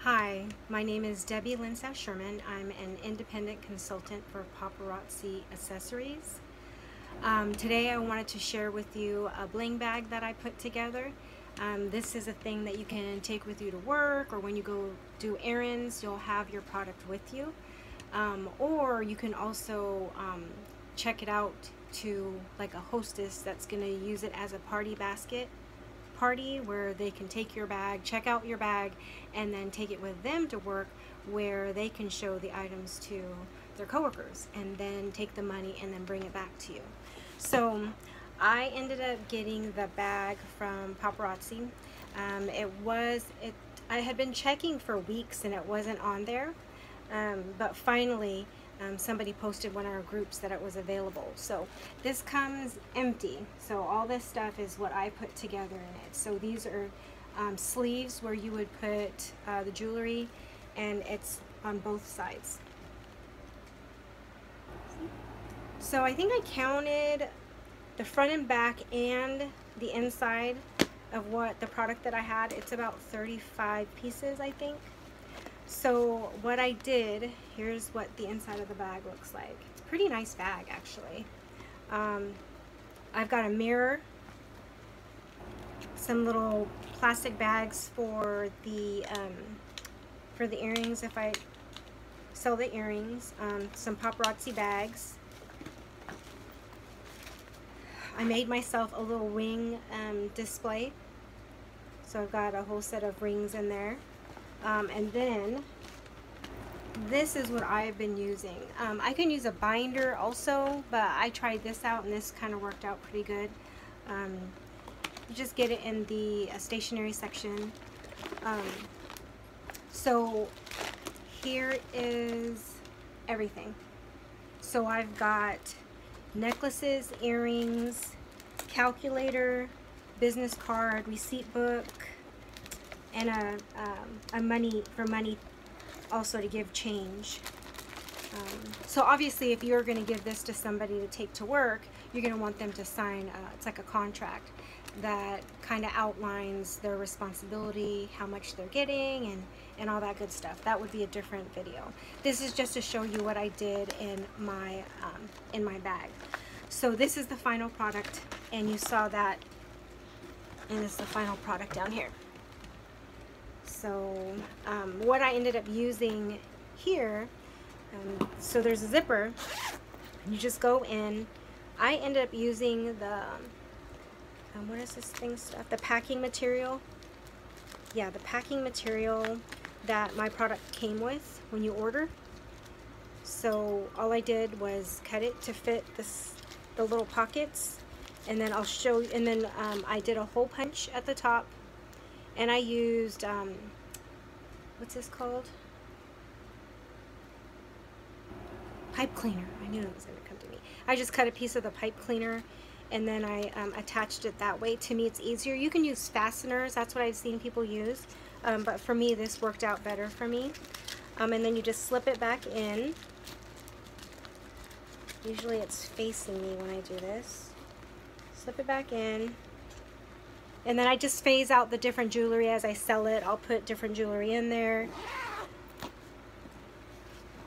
Hi, my name is Debbie Linsao-Sherman. I'm an independent consultant for Paparazzi Accessories. Today I wanted to share with you a bling bag that I put together. This is a thing that you can take with you to work, or when you go do errands, you'll have your product with you. Or you can also check it out to like a hostess that's going to use it as a party basket party, where they can take your bag, check out your bag, and then take it with them to work, where they can show the items to their coworkers and then take the money and then bring it back to you. So I ended up getting the bag from Paparazzi. I had been checking for weeks and it wasn't on there, but finally somebody posted one of our groups that it was available. So this comes empty. So all this stuff is what I put together in it. So these are sleeves where you would put the jewelry, and it's on both sides. So I think I counted the front and back and the inside of what the product that I had. It's about 35 pieces, I think. So what I did, here's what the inside of the bag looks like. It's a pretty nice bag, actually. I've got a mirror, some little plastic bags for the earrings if I sell the earrings, some paparazzi bags. I made myself a little ring display, so I've got a whole set of rings in there. And then this is what I've been using. I can use a binder also, but I tried this out and this kind of worked out pretty good. You just get it in the stationery section. So here is everything. So I've got necklaces, earrings, calculator, business card, receipt book, and a money also to give change. So obviously if you're going to give this to somebody to take to work, you're going to want them to sign it's like a contract that kind of outlines their responsibility, how much they're getting, and all that good stuff. That would be a different video. This is just to show you what I did in my bag. So this is the final product, and you saw that, and this is the final product down here. So what I ended up using here, so there's a zipper, you just go in. I ended up using the, what is this thing stuff? The packing material. Yeah, the packing material that my product came with when you order. So all I did was cut it to fit the little pockets, and then I'll show you, and then I did a hole punch at the top. And I used, what's this called? Pipe cleaner. I knew it was going to come to me. I just cut a piece of the pipe cleaner, and then I attached it that way. To me, it's easier. You can use fasteners. That's what I've seen people use. But for me, this worked out better for me. And then you just slip it back in. Usually it's facing me when I do this. Slip it back in. And then I just phase out the different jewelry as I sell it. I'll put different jewelry in there.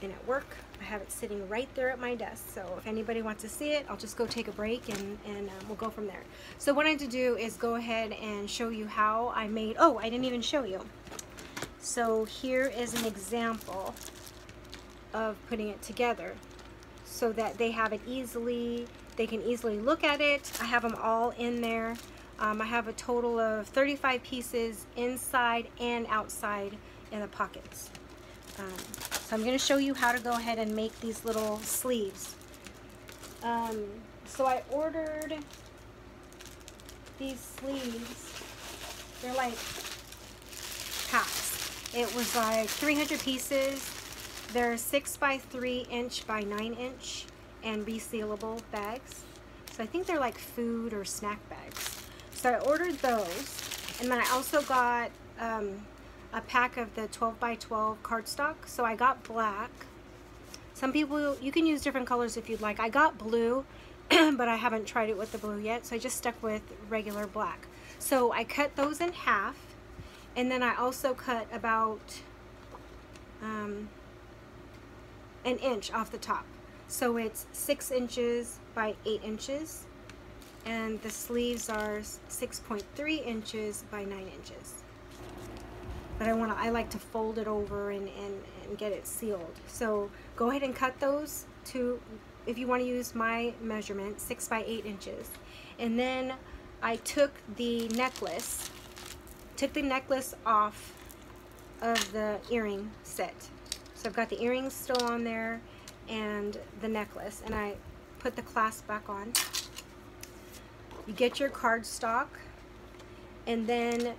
And at work, I have it sitting right there at my desk. So if anybody wants to see it, I'll just go take a break and we'll go from there. So what I had to do is go ahead and show you how I made, oh, I didn't even show you. So here is an example of putting it together so that they have it easily, they can easily look at it. I have them all in there. I have a total of 35 pieces inside and outside in the pockets. So I'm going to show you how to go ahead and make these little sleeves. So I ordered these sleeves. They're like packs. It was like 300 pieces. They're 6 by 3 inch by 9 inch and resealable bags. So I think they're like food or snack bags. So I ordered those, and then I also got a pack of the 12 by 12 cardstock. So I got black. Some people, you can use different colors if you'd like. I got blue, but I haven't tried it with the blue yet, so I just stuck with regular black. So I cut those in half, and then I also cut about an inch off the top. So it's 6 inches by 8 inches, and the sleeves are 6.3 inches by 9 inches. But I like to fold it over and get it sealed. So go ahead and cut those to, if you want to use my measurement, 6 by 8 inches. And then I took the necklace off of the earring set. So I've got the earrings still on there and the necklace, and I put the clasp back on. You get your cardstock, and then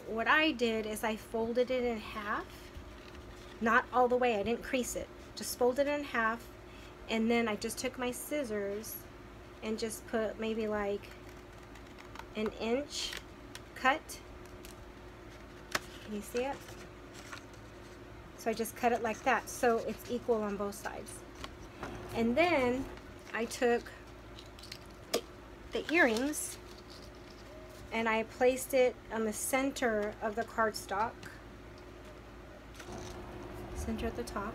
what I did is I folded it in half, not all the way, I didn't crease it, just folded it in half, and then I just took my scissors and just put maybe like an inch cut. Can you see it? So I just cut it like that, so it's equal on both sides. And then I took the earrings and I placed it on the center of the cardstock, center at the top.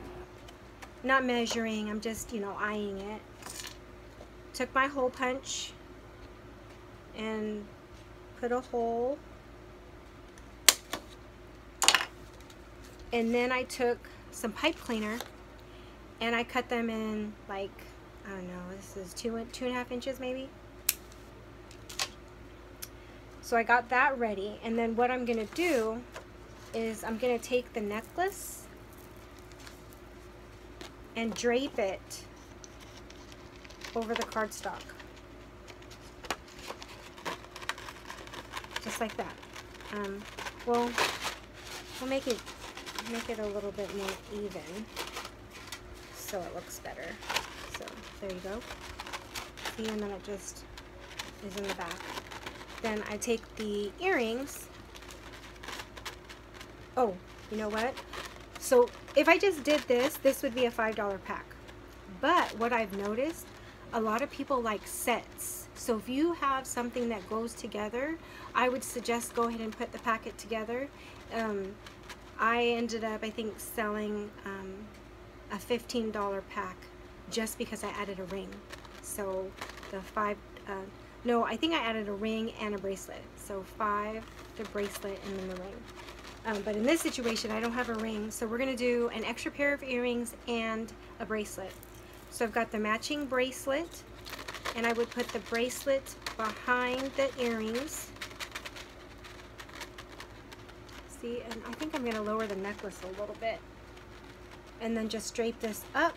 Not measuring, I'm just, eyeing it. Took my hole punch and put a hole. And then I took some pipe cleaner and I cut them in like, I don't know, this is 2.5 inches maybe. So I got that ready, and then what I'm gonna do is I'm gonna take the necklace and drape it over the cardstock. Just like that. We'll make it a little bit more even so it looks better. So there you go. See, and then it just is in the back. Then I take the earrings. Oh, you know what? So if I just did this would be a $5 pack. But what I've noticed, a lot of people like sets. So if you have something that goes together, I would suggest go ahead and put the packet together. I ended up, I think, selling a $15 pack just because I added a ring. So no, I think I added a ring and a bracelet. So $5, the bracelet, and then the ring. But in this situation, I don't have a ring, so we're gonna do an extra pair of earrings and a bracelet. So I've got the matching bracelet, and I would put the bracelet behind the earrings. See, and I think I'm gonna lower the necklace a little bit. And then just drape this up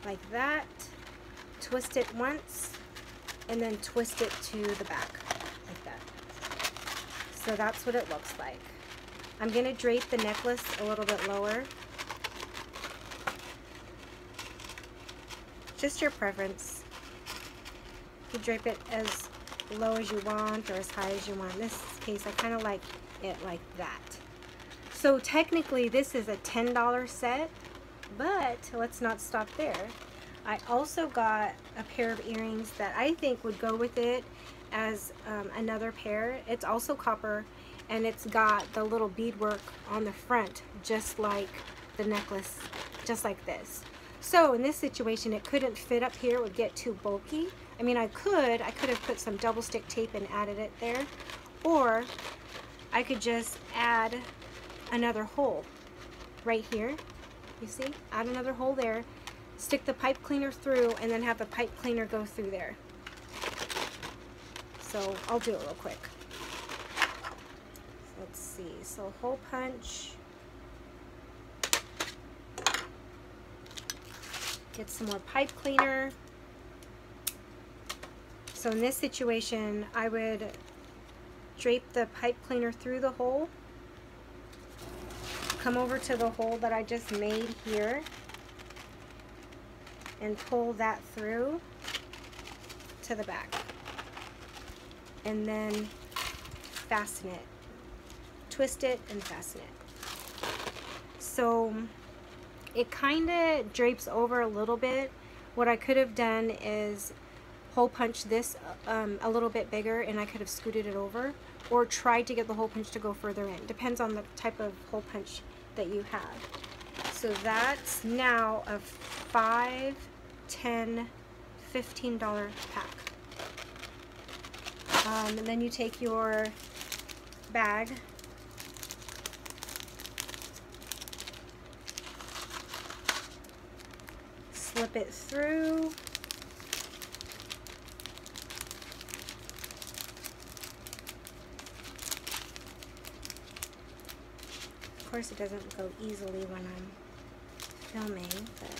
like that. Twist it once, and then twist it to the back like that. So that's what it looks like. I'm gonna drape the necklace a little bit lower. Just your preference. You drape it as low as you want or as high as you want. In this case, I kind of like it like that. So technically this is a $10 set, but let's not stop there. I also got a pair of earrings that I think would go with it as another pair. It's also copper, and it's got the little beadwork on the front, just like the necklace, just like this. So in this situation, it couldn't fit up here, it would get too bulky. I mean, I could have put some double stick tape and added it there, or I could just add another hole right here. You see, add another hole there, stick the pipe cleaner through, and then have the pipe cleaner go through there. So I'll do it real quick. Let's see, so hole punch. Get some more pipe cleaner. So in this situation, I would drape the pipe cleaner through the hole, come over to the hole that I just made here, and pull that through to the back, and then fasten it, twist it and fasten it. So it kind of drapes over a little bit. What I could have done is hole punch this a little bit bigger, and I could have scooted it over, or tried to get the hole punch to go further in. Depends on the type of hole punch that you have. So that's now a $5, $10, $15 pack. And then you take your bag, slip it through, of course it doesn't go easily when I'm filming, but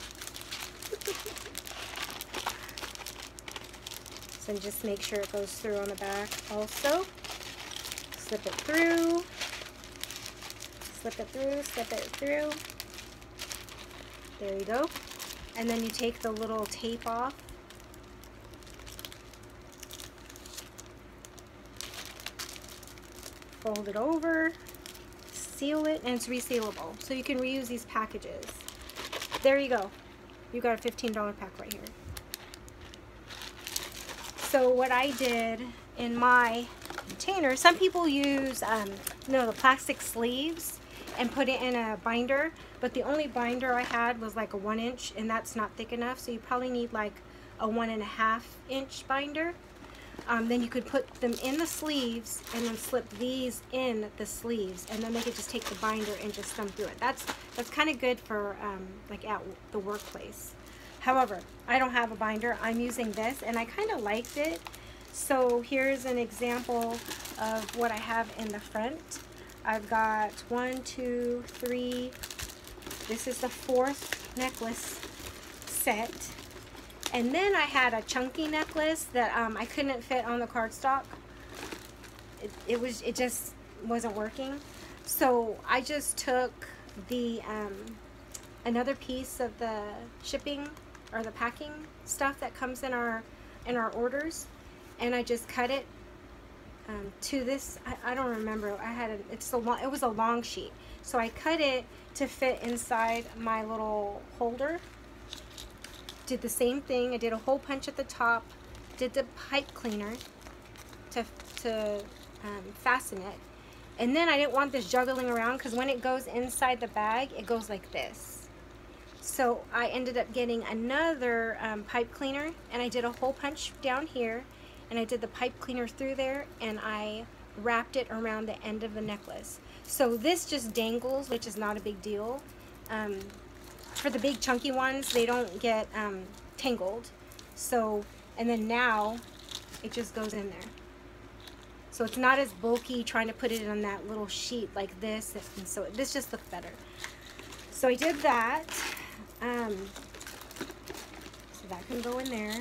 so just make sure it goes through on the back also. Slip it through, slip it through, slip it through. There you go. And then you take the little tape off. Fold it over, seal it, and it's resealable. So you can reuse these packages. There you go. You got a $15 pack right here. So what I did in my container, some people use the plastic sleeves and put it in a binder, but the only binder I had was like a 1 inch, and that's not thick enough, so you probably need like a 1.5 inch binder. Then you could put them in the sleeves and then slip these in the sleeves, and then they could just take the binder and just thumb through it. That's kind of good for like at the workplace. However, I don't have a binder. I'm using this, and I kind of liked it. So here's an example of what I have in the front. I've got 1, 2, 3. This is the 4th necklace set. And then I had a chunky necklace that I couldn't fit on the cardstock. It just wasn't working. So I just took the another piece of the shipping or the packing stuff that comes in our orders, and I just cut it to this. I don't remember. It was a long sheet, so I cut it to fit inside my little holder. Did the same thing. I did a hole punch at the top, did the pipe cleaner to fasten it, and then I didn't want this juggling around, because when it goes inside the bag, it goes like this. So I ended up getting another pipe cleaner, and I did a hole punch down here, and I did the pipe cleaner through there, and I wrapped it around the end of the necklace. So this just dangles, which is not a big deal. For the big chunky ones, they don't get tangled. So, and then now it just goes in there. So it's not as bulky trying to put it on that little sheet like this, and so this just looked better. So I did that. So that can go in there.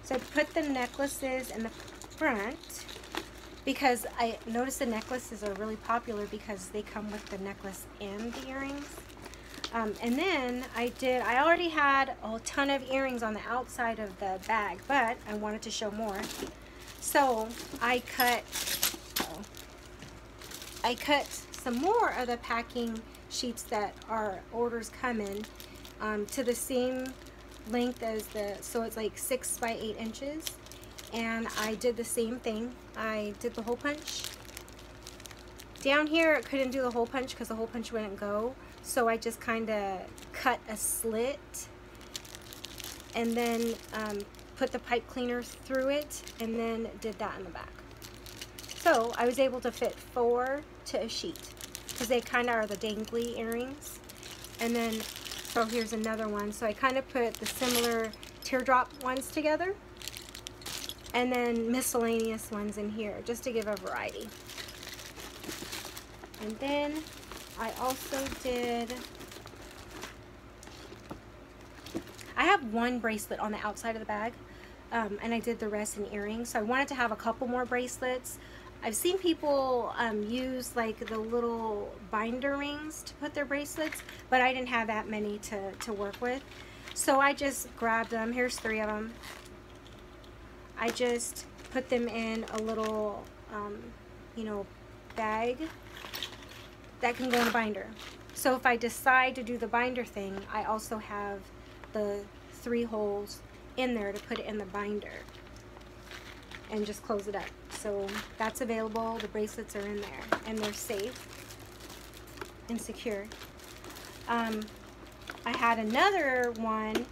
So I put the necklaces in the front, because I noticed the necklaces are really popular because they come with the necklace and the earrings. And then I already had a ton of earrings on the outside of the bag, but I wanted to show more. So I cut some more of the packing sheets that our orders come in to the same length as so it's like 6 by 8 inches. And I did the same thing. I did the hole punch. Down here, I couldn't do the hole punch because the hole punch wouldn't go. So I just kind of cut a slit and then put the pipe cleaner through it, and then did that in the back. So I was able to fit 4 to a sheet, because they kind of are the dangly earrings. And then, so here's another one. So I kind of put the similar teardrop ones together, and then miscellaneous ones in here, just to give a variety. And then I also I have 1 bracelet on the outside of the bag, and I did the rest in earrings. So I wanted to have a couple more bracelets. I've seen people use like the little binder rings to put their bracelets, but I didn't have that many to work with. So I just grabbed them. Here's 3 of them. I just put them in a little, bag that can go in a binder. So if I decide to do the binder thing, I also have the 3 holes in there to put it in the binder and just close it up. So that's available. The bracelets are in there and they're safe. and secure. I had another one,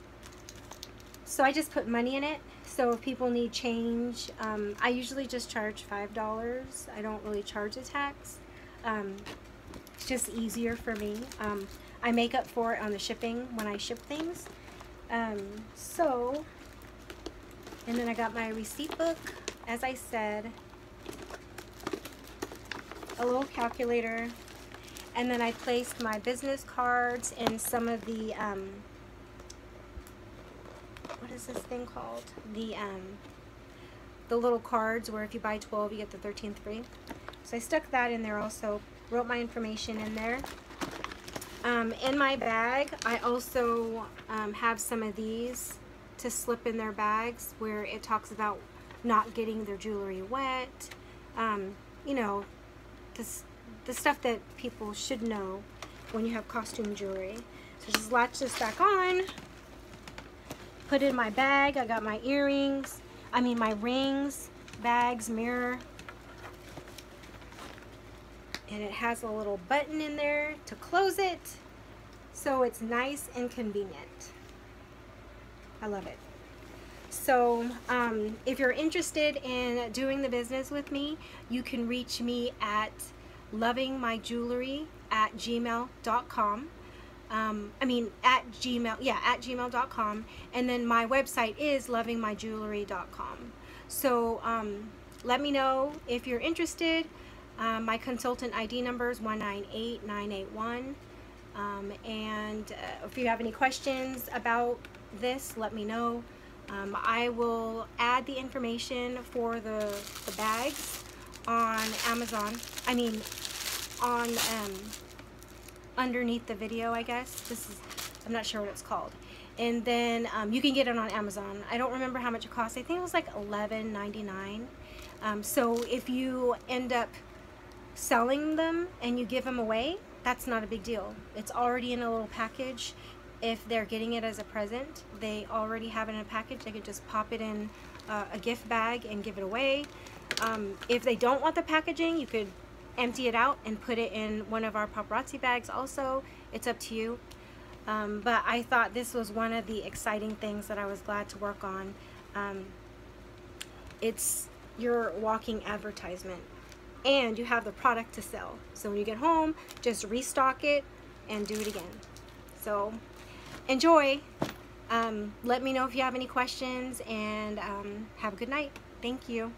so I just put money in it. So if people need change, I usually just charge $5. I don't really charge the tax. It's just easier for me. I make up for it on the shipping when I ship things. And then I got my receipt book, as I said, a little calculator, and then I placed my business cards and some of the, what is this thing called? The little cards where if you buy 12, you get the 13th free. So I stuck that in there also, wrote my information in there. In my bag, I also have some of these to slip in their bags where it talks about not getting their jewelry wet. You know, the stuff that people should know when you have costume jewelry. So just latch this back on, put it in my bag. I got my earrings, my rings, bags, mirror. And it has a little button in there to close it, so it's nice and convenient. I love it. So if you're interested in doing the business with me, you can reach me at lovingmyjewelry@gmail.com. at gmail.com, and then my website is lovingmyjewelry.com. So let me know if you're interested. My consultant ID number is 198981. And if you have any questions about this, let me know. I will add the information for the bags on Amazon. Underneath the video, I guess. I'm not sure what it's called. And then you can get it on Amazon. I don't remember how much it costs. I think it was like $11.99. So if you end up selling them and you give them away, that's not a big deal. It's already in a little package. If they're getting it as a present, they already have it in a package. They could just pop it in a gift bag and give it away. If they don't want the packaging, you could empty it out and put it in one of our paparazzi bags also. It's up to you. But I thought this was one of the exciting things that I was glad to work on. It's your walking advertisement, and you have the product to sell. So when you get home, just restock it and do it again. So enjoy. Let me know if you have any questions, and have a good night. Thank you.